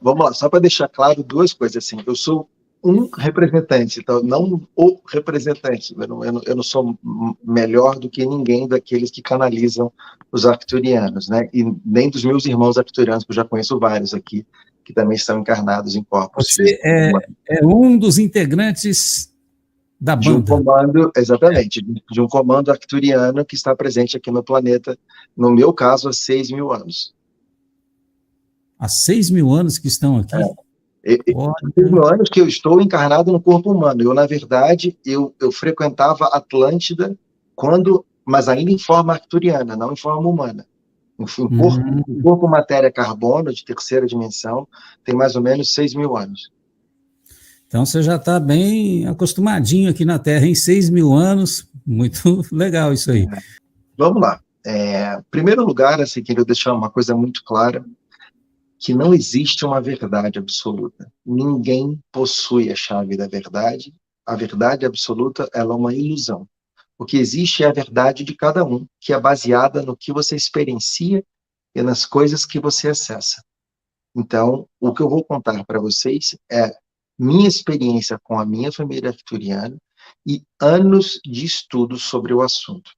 Vamos lá, só para deixar claro duas coisas, assim, eu sou um representante, então não o representante, eu não sou melhor do que ninguém daqueles que canalizam os arcturianos, né? E nem dos meus irmãos arcturianos, que eu já conheço vários aqui, que também estão encarnados em corpos Você físicos é um dos integrantes da de um banda. comando, exatamente, de um comando arcturiano que está presente aqui no planeta, no meu caso, há 6.000 anos. Há 6.000 anos que estão aqui. Tem Olha, anos que eu estou encarnado no corpo humano. Eu, na verdade, eu frequentava Atlântida mas ainda em forma arcturiana, não em forma humana. Em hum, corpo matéria carbono, de terceira dimensão, tem mais ou menos 6.000 anos. então você já está bem acostumadinho aqui na Terra em 6.000 anos. Muito legal isso aí. Vamos lá. Em primeiro lugar, assim, queria deixar uma coisa muito clara, que não existe uma verdade absoluta. Ninguém possui a chave da verdade. A verdade absoluta, ela é uma ilusão. O que existe é a verdade de cada um, que é baseada no que você experiencia e nas coisas que você acessa. Então, o que eu vou contar para vocês é minha experiência com a minha família arcturiana e anos de estudo sobre o assunto.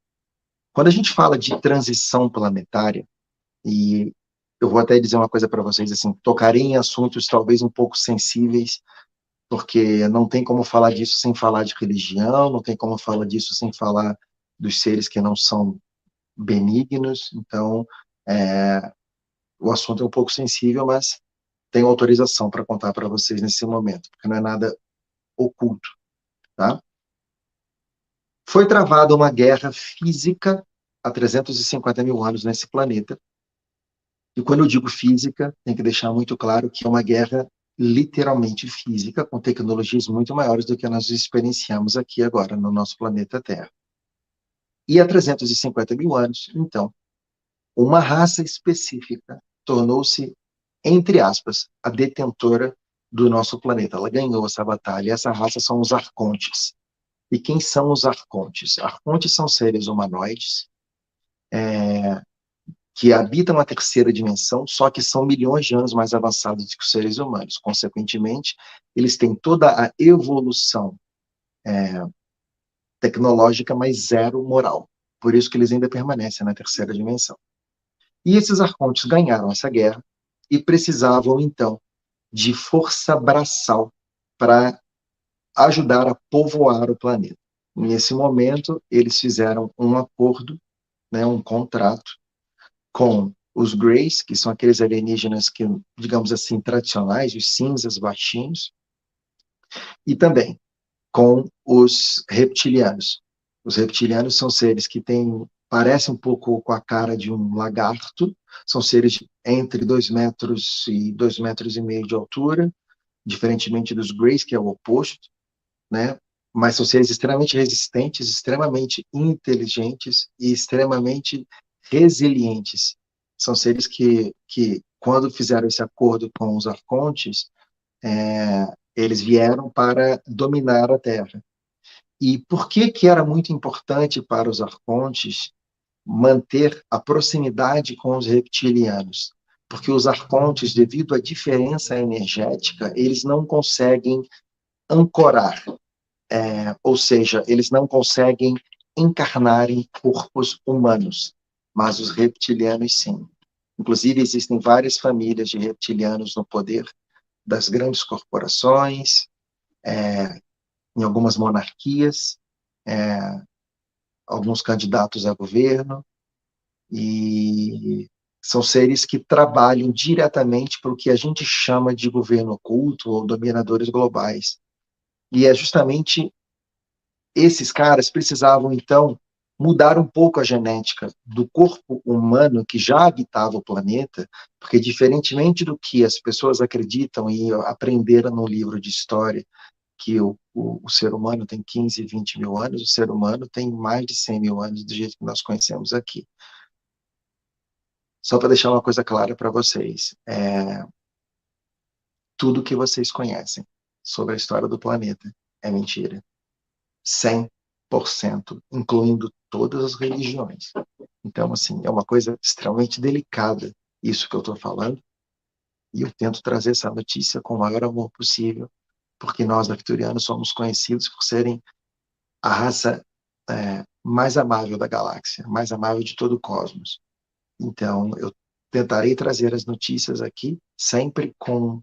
Quando a gente fala de transição planetária, e eu vou até dizer uma coisa para vocês, assim, tocarei em assuntos talvez um pouco sensíveis, porque não tem como falar disso sem falar de religião, não tem como falar disso sem falar dos seres que não são benignos, então o assunto é um pouco sensível, mas tenho autorização para contar para vocês nesse momento, porque não é nada oculto, tá? Foi travada uma guerra física há 350.000 anos nesse planeta, e quando eu digo física, tem que deixar muito claro que é uma guerra literalmente física, com tecnologias muito maiores do que nós experienciamos aqui agora no nosso planeta Terra. E há 350.000 anos, então, uma raça específica tornou-se, entre aspas, a detentora do nosso planeta. Ela ganhou essa batalha. E essa raça são os arcontes. E quem são os arcontes? Arcontes são seres humanoides que habitam a terceira dimensão, só que são milhões de anos mais avançados que os seres humanos. Consequentemente, eles têm toda a evolução tecnológica, mas zero moral. Por isso que eles ainda permanecem na terceira dimensão. E esses arcontes ganharam essa guerra e precisavam, então, de força braçal para ajudar a povoar o planeta. Nesse momento, eles fizeram um acordo, né, um contrato com os Greys, que são aqueles alienígenas que, digamos assim, tradicionais, os cinzas baixinhos, e também com os reptilianos. Os reptilianos são seres que parecem um pouco com a cara de um lagarto, são seres entre 2 metros e 2,5 metros de altura, diferentemente dos Greys, que é o oposto, né? Mas são seres extremamente resistentes, extremamente inteligentes e extremamente resilientes. São seres que quando fizeram esse acordo com os arcontes, eles vieram para dominar a Terra. E por que que era muito importante para os arcontes manter a proximidade com os reptilianos? Porque os arcontes, devido à diferença energética, eles não conseguem ancorar, ou seja, eles não conseguem encarnar em corpos humanos, mas os reptilianos sim. Inclusive, existem várias famílias de reptilianos no poder das grandes corporações, em algumas monarquias, é, alguns candidatos a governo, e são seres que trabalham diretamente para o que a gente chama de governo oculto ou dominadores globais. E é justamente esses caras precisavam, então, mudar um pouco a genética do corpo humano que já habitava o planeta, porque, diferentemente do que as pessoas acreditam e aprenderam no livro de história, que o ser humano tem 15, 20 mil anos, o ser humano tem mais de 100 mil anos, do jeito que nós conhecemos aqui. Só para deixar uma coisa clara para vocês, tudo que vocês conhecem sobre a história do planeta é mentira. 100%, incluindo todas as religiões. Então, assim, é uma coisa extremamente delicada isso que eu estou falando, E eu tento trazer essa notícia com o maior amor possível, porque nós, arcturianos, somos conhecidos por serem a raça mais amável da galáxia, mais amável de todo o cosmos. Então, eu tentarei trazer as notícias aqui, sempre com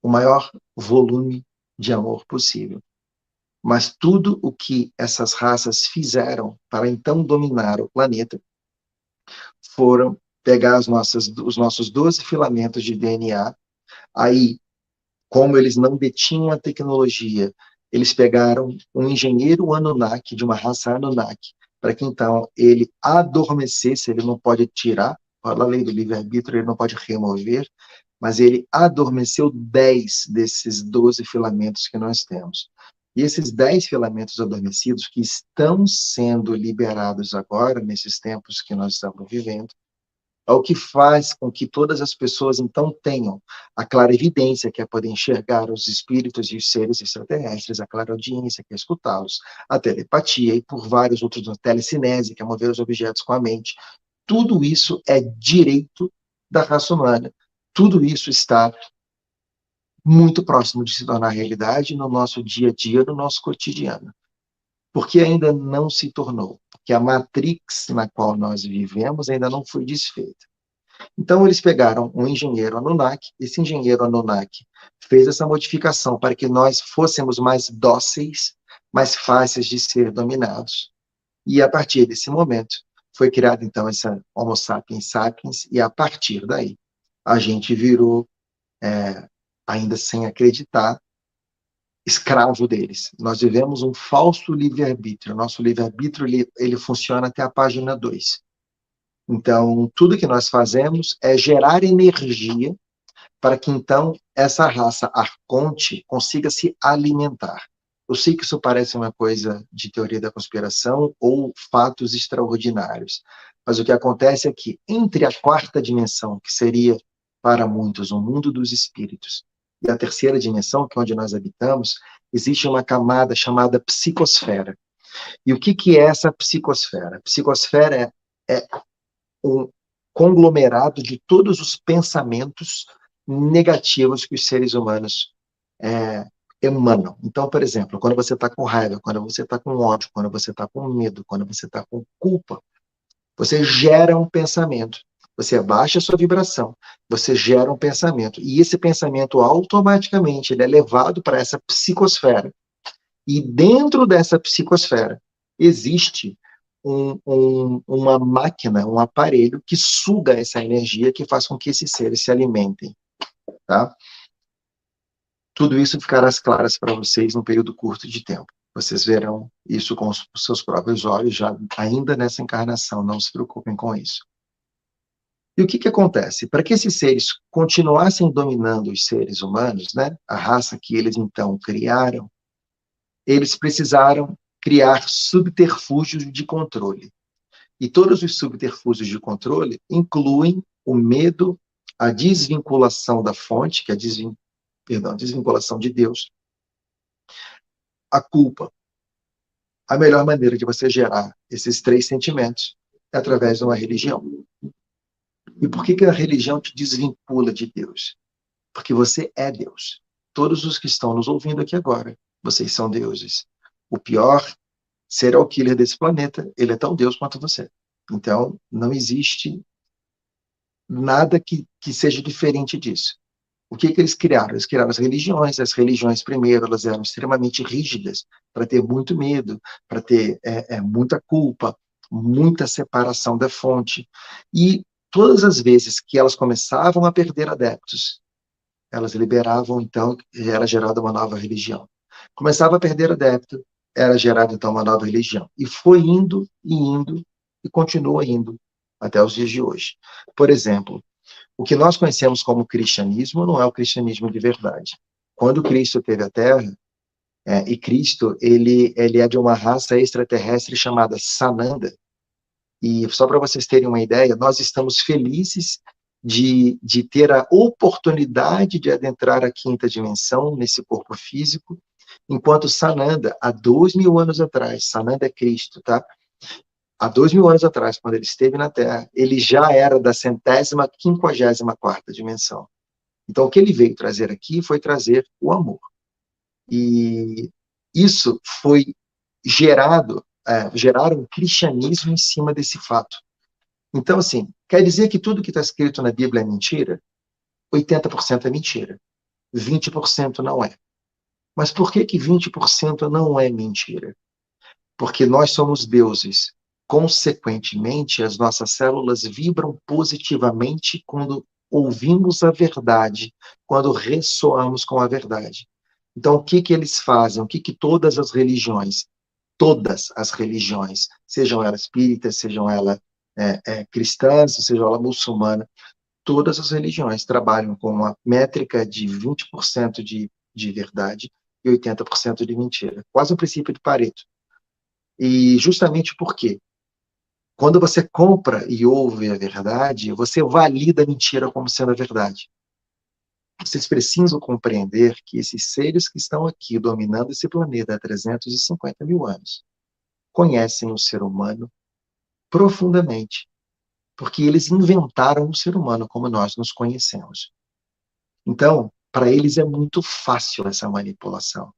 o maior volume de amor possível. Mas tudo o que essas raças fizeram para então dominar o planeta foram pegar os nossos 12 filamentos de DNA. Aí, como eles não detinham a tecnologia, eles pegaram um engenheiro Anunnaki, de uma raça Anunnaki, para que então ele adormecesse, ele não pode tirar, fala a lei do livre-arbítrio, ele não pode remover, mas ele adormeceu 10 desses 12 filamentos que nós temos. E esses 10 filamentos adormecidos que estão sendo liberados agora, nesses tempos que nós estamos vivendo, é o que faz com que todas as pessoas, então, tenham a clarividência, que é poder enxergar os espíritos e os seres extraterrestres, a clareaudiência, que é escutá-los, a telepatia e por vários outros, a telecinese, que é mover os objetos com a mente. Tudo isso é direito da raça humana. Tudo isso está muito próximo de se tornar realidade no nosso dia a dia, no nosso cotidiano. Porque ainda não se tornou. Porque a matrix na qual nós vivemos ainda não foi desfeita. Então, eles pegaram um engenheiro Anunnaki, esse engenheiro Anunnaki fez essa modificação para que nós fôssemos mais dóceis, mais fáceis de ser dominados. E a partir desse momento, foi criada então essa Homo sapiens sapiens, e a partir daí, a gente virou, ainda sem acreditar, escravo deles. Nós vivemos um falso livre-arbítrio. Nosso livre-arbítrio ele funciona até a página 2. Então, tudo que nós fazemos é gerar energia para que, então, essa raça arconte consiga se alimentar. Eu sei que isso parece uma coisa de teoria da conspiração ou fatos extraordinários, mas o que acontece é que, entre a quarta dimensão, que seria, para muitos, o mundo dos espíritos, e a terceira dimensão, que é onde nós habitamos, existe uma camada chamada psicosfera. E o que é essa psicosfera? A psicosfera é um conglomerado de todos os pensamentos negativos que os seres humanos emanam. Então, por exemplo, quando você está com raiva, quando você está com ódio, quando você está com medo, quando você está com culpa, você gera um pensamento. Você abaixa a sua vibração, você gera um pensamento. E esse pensamento, automaticamente, ele é levado para essa psicosfera. E dentro dessa psicosfera, existe uma máquina, um aparelho que suga essa energia, que faz com que esses seres se alimentem. Tá? Tudo isso ficará às claras para vocês num período curto de tempo. Vocês verão isso com os seus próprios olhos, já ainda nessa encarnação, não se preocupem com isso. E o que acontece? Para que esses seres continuassem dominando os seres humanos, né, a raça que eles então criaram, eles precisaram criar subterfúgios de controle. E todos os subterfúgios de controle incluem o medo, a desvinculação da fonte, que é a desvinculação de Deus, a culpa. A melhor maneira de você gerar esses 3 sentimentos é através de uma religião. E por que a religião te desvincula de Deus? Porque você é Deus. Todos os que estão nos ouvindo aqui agora, vocês são deuses. O pior serial killer desse planeta, ele é tão Deus quanto você. Então, não existe nada que seja diferente disso. O que eles criaram? Eles criaram as religiões. As religiões, primeiro, elas eram extremamente rígidas, para ter muito medo, para ter muita culpa, muita separação da fonte. E todas as vezes que elas começavam a perder adeptos, elas liberavam, então, era gerada uma nova religião. Começava a perder adepto, era gerada, então, uma nova religião. E foi indo, e continua indo, até os dias de hoje. Por exemplo, o que nós conhecemos como cristianismo não é o cristianismo de verdade. Quando Cristo teve a Terra, e Cristo, ele é de uma raça extraterrestre chamada Sananda. E só para vocês terem uma ideia, nós estamos felizes de ter a oportunidade de adentrar a quinta dimensão, nesse corpo físico, enquanto Sananda, há 2.000 anos atrás, Sananda é Cristo, tá? Há 2.000 anos atrás, quando ele esteve na Terra, ele já era da 150ª dimensão. Então, o que ele veio trazer aqui foi trazer o amor. E isso foi geraram um cristianismo em cima desse fato. Então, assim, quer dizer que tudo que está escrito na Bíblia é mentira? 80% é mentira. 20% não é. Mas por que 20% não é mentira? Porque nós somos deuses. Consequentemente, as nossas células vibram positivamente quando ouvimos a verdade, quando ressoamos com a verdade. Então, o que eles fazem? O que todas as religiões, sejam elas espíritas, sejam elas cristãs, sejam elas muçulmanas, todas as religiões trabalham com uma métrica de 20% de verdade e 80% de mentira. Quase o princípio de Pareto. E justamente por quê? Quando você compra e ouve a verdade, você valida a mentira como sendo a verdade. Vocês precisam compreender que esses seres que estão aqui dominando esse planeta há 350 mil anos conhecem o ser humano profundamente, porque eles inventaram o ser humano como nós nos conhecemos. Então, para eles é muito fácil essa manipulação.